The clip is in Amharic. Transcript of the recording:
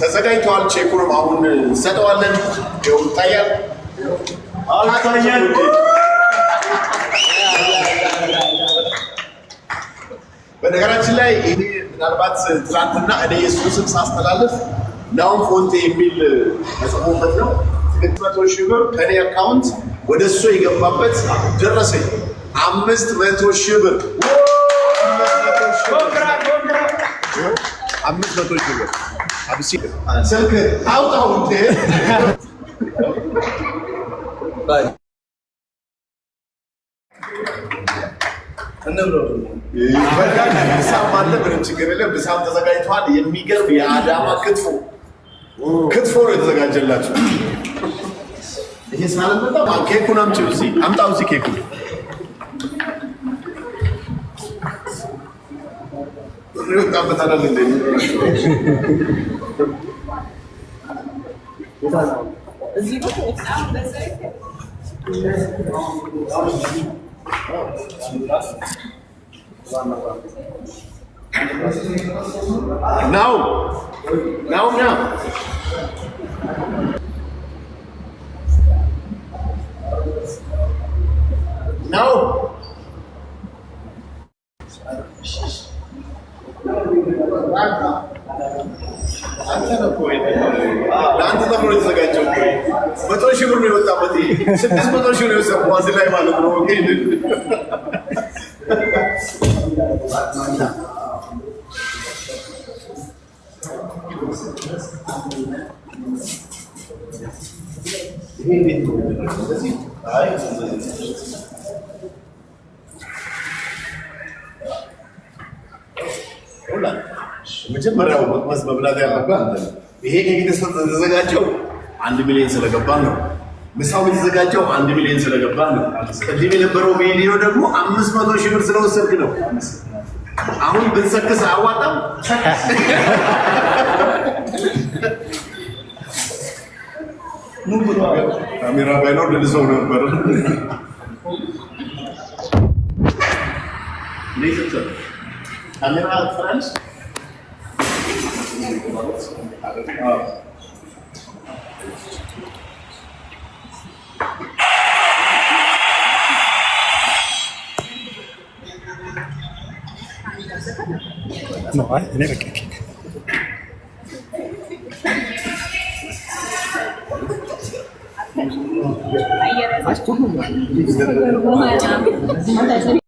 ተዘጋጅቷል። ቼኩንም አሁን እንሰጠዋለን። ይኸው ይታያል አልታያል። በነገራችን ላይ ይሄ ምናልባት ትናንትና እኔ የእሱን ስም ሳስተላልፍ ናውን ፎንቴ የሚል ተጽፎበት ነው። 600,000 ብር ከኔ አካውንት ወደ እሱ የገባበት ደረሰኝ 500,000 ብር 500,000 ብር አብሲ ስልክ አውጣው እንዴ ባይ ብሳም አለ። ምንም ችግር የለም። ብሳም ተዘጋጅቷል። የሚገርም የአዳማ ክትፎ ነው የተዘጋጀላችሁ። ይሄ ሳልመጣ ኬኩን አምጪው፣ እዚህ አምጣው፣ እዚህ ኬኩን ይወጣበታል እንዴ? እዚህ ነው ወጣው በዘይት Now. ለአንተ ተብሎ የተዘጋጀው 100,000 ብር ነው የወጣበት። 600,000 ነው የወሰደው እዚህ ላይ ማለት ነው። መጀመሪያው መቅመስ መብላት ያለበት ይሄ የተዘጋጀው 1 ሚሊዮን ስለገባን ነው። ምሳው የተዘጋጀው 1 ሚሊዮን ስለገባን ነው። ቅድም የነበረው ቪዲዮ ደግሞ 500,000 ብር ስለወሰድክ ነው። አሁን ብንሰክስ አያዋጣም። ካሜራ ባይኖር ልልሰው ነበር። ካሜራ ፍራንስ No, I never get it.